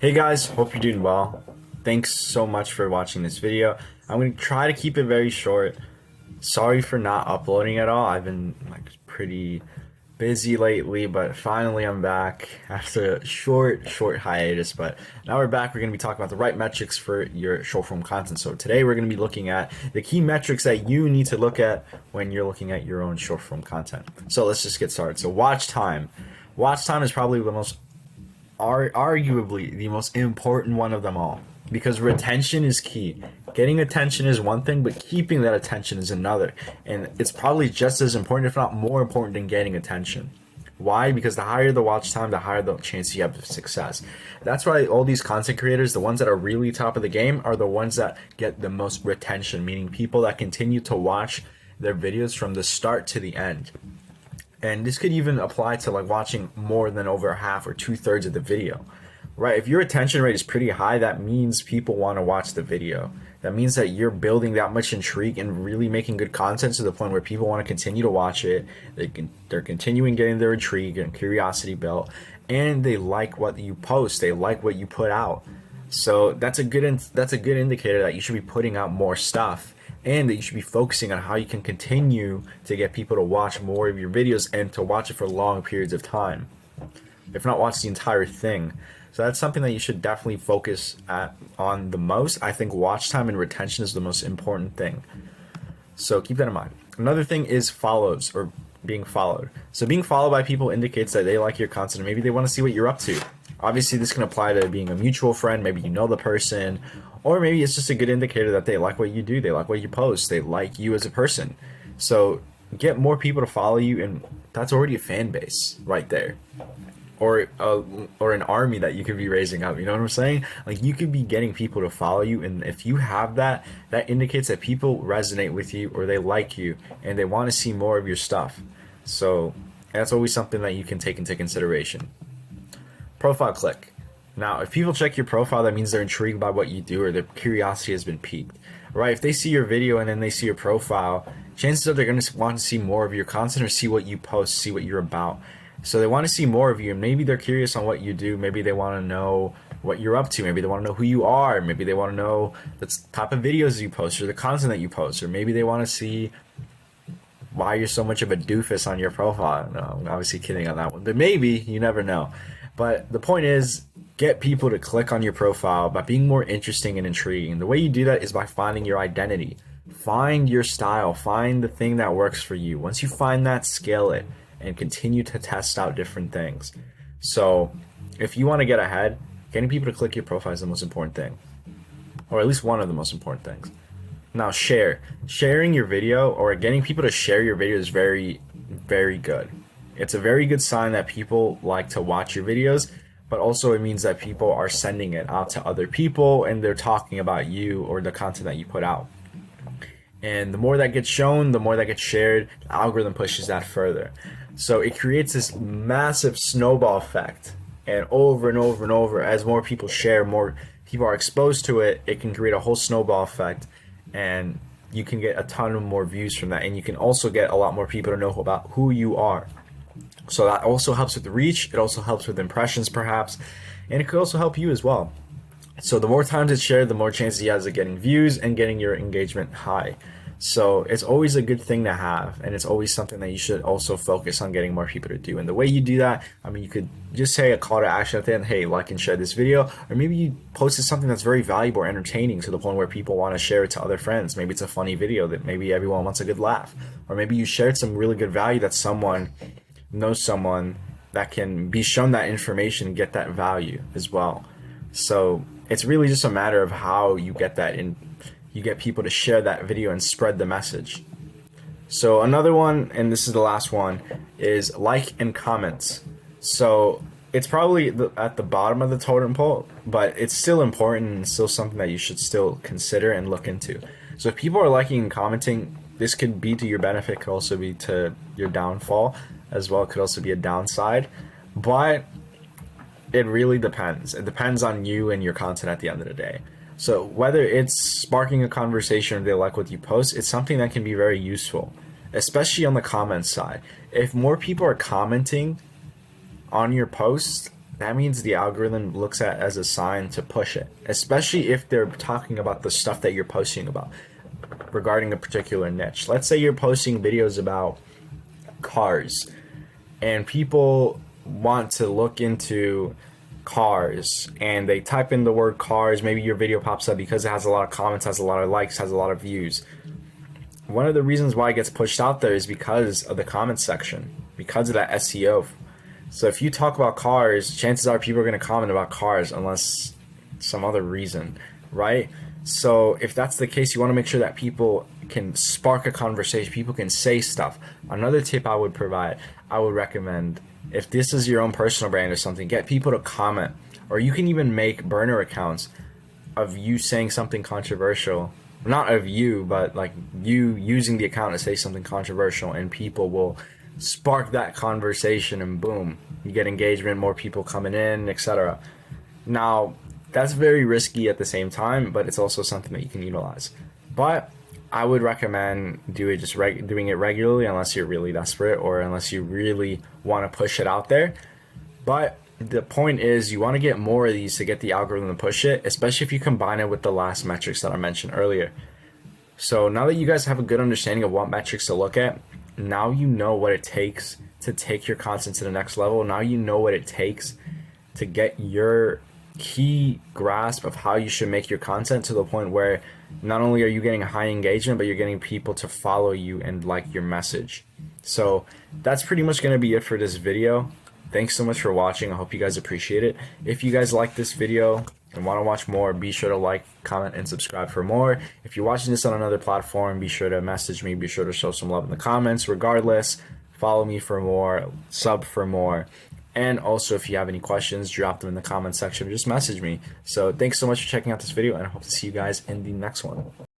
Hey guys, hope you're doing well. Thanks so much for watching this video. I'm going to try to keep it very short. Sorry for not uploading at all. I've been pretty busy lately, but finally I'm back after a short hiatus. But now we're back. We're going to be talking about the right metrics for your short form content. So today we're going to be looking at the key metrics that you need to look at when you're looking at your own short form content. So let's just get started. So watch time. Watch time is probably the most arguably the most important one of them all, because retention is key. Getting attention is one thing, but keeping that attention is another, and it's probably just as important, if not more important, than getting attention. Why? Because the higher the watch time, the higher the chance you have of success. That's why all these content creators, the ones that are really top of the game, are the ones that get the most retention, meaning people that continue to watch their videos from the start to the end. And this could even apply to watching more than over half or 2/3 of the video, right? If your attention rate is pretty high, that means people want to watch the video. That means that you're building that much intrigue and really making good content to the point where people want to continue to watch it. They're continuing getting their intrigue and curiosity built, and they like what you post. They like what you put out. So that's a good indicator that you should be putting out more stuff, and that you should be focusing on how you can continue to get people to watch more of your videos and to watch it for long periods of time, if not watch the entire thing. So that's something that you should definitely focus on the most. I think watch time and retention is the most important thing. So keep that in mind. Another thing is follows, or being followed. So being followed by people indicates that they like your content, and maybe they want to see what you're up to. Obviously, this can apply to being a mutual friend. Maybe you know the person, or maybe it's just a good indicator that they like what you do. They like what you post. They like you as a person. So get more people to follow you, and that's already a fan base right there, or an army that you could be raising up. You know what I'm saying? Like, you could be getting people to follow you, and if you have that, that indicates that people resonate with you, or they like you, and they want to see more of your stuff. So that's always something that you can take into consideration. Profile click. Now, if people check your profile, that means they're intrigued by what you do, or their curiosity has been piqued, right? If they see your video and then they see your profile, chances are they're going to want to see more of your content, or see what you post, see what you're about. So they want to see more of you, and maybe they're curious on what you do. Maybe they want to know what you're up to. Maybe they want to know who you are. Maybe they want to know the type of videos you post, or the content that you post, or maybe they want to see why you're so much of a doofus on your profile. No, I'm obviously kidding on that one, but maybe, you never know. But the point is, get people to click on your profile by being more interesting and intriguing. The way you do that is by finding your identity. Find your style. Find the thing that works for you. Once you find that, scale it and continue to test out different things. So if you want to get ahead, getting people to click your profile is the most important thing, or at least one of the most important things. Now, sharing your video, or getting people to share your video, is very, very good. It's a very good sign that people like to watch your videos, but also it means that people are sending it out to other people, and they're talking about you or the content that you put out. And the more that gets shown, the more that gets shared, the algorithm pushes that further. So it creates this massive snowball effect, and over and over and over, as more people share, more people are exposed to it, it can create a whole snowball effect, and you can get a ton of more views from that, and you can also get a lot more people to know about who you are. So that also helps with the reach. It also helps with impressions, perhaps, and it could also help you as well. So the more times it's shared, the more chances he has of getting views and getting your engagement high. So it's always a good thing to have, and it's always something that you should also focus on getting more people to do. And the way you do that, I mean, you could just say a call to action at the end, hey, like and share this video, or maybe you posted something that's very valuable or entertaining to the point where people want to share it to other friends. Maybe it's a funny video that maybe everyone wants a good laugh, or maybe you shared some really good value that someone knows someone that can be shown that information and get that value as well. So it's really just a matter of how you get that in. You get people to share that video and spread the message. So another one, and this is the last one, is like and comments. So it's probably at the bottom of the totem pole, but it's still important and still something that you should still consider and look into. So if people are liking and commenting, this could be to your benefit, could also be to your downfall as well. It could also be a downside, but it really depends. It depends on you and your content at the end of the day. So whether it's sparking a conversation or they like what you post, it's something that can be very useful, especially on the comments side. If more people are commenting on your post, that means the algorithm looks at it as a sign to push it, especially if they're talking about the stuff that you're posting about regarding a particular niche. Let's say you're posting videos about cars and people want to look into cars and they type in the word cars. Maybe your video pops up because it has a lot of comments, has a lot of likes, has a lot of views. One of the reasons why it gets pushed out there is because of the comments section, because of that SEO. So if you talk about cars, chances are people are going to comment about cars unless some other reason, right? So if that's the case, you want to make sure that people can spark a conversation, people can say stuff. Another tip I would provide, I would recommend, if this is your own personal brand or something, get people to comment, or you can even make burner accounts of you saying something controversial. Not of you, but like you using the account to say something controversial, and people will spark that conversation, and boom, you get engagement, more people coming in, etc. Now, that's very risky at the same time, but it's also something that you can utilize. But I would recommend doing it regularly, unless you're really desperate or unless you really want to push it out there. But the point is, you want to get more of these to get the algorithm to push it, especially if you combine it with the last metrics that I mentioned earlier. So now that you guys have a good understanding of what metrics to look at, now you know what it takes to take your content to the next level. Now you know what it takes to get your key grasp of how you should make your content to the point where not only are you getting a high engagement, but you're getting people to follow you and like your message. So that's pretty much going to be it for this video. Thanks so much for watching. I hope you guys appreciate it. If you guys like this video and want to watch more, be sure to like, comment, and subscribe for more. If you're watching this on another platform, be sure to message me. Be sure to show some love in the comments. Regardless, follow me for more, sub for more. And also, if you have any questions, drop them in the comment section or just message me. So thanks so much for checking out this video, and I hope to see you guys in the next one.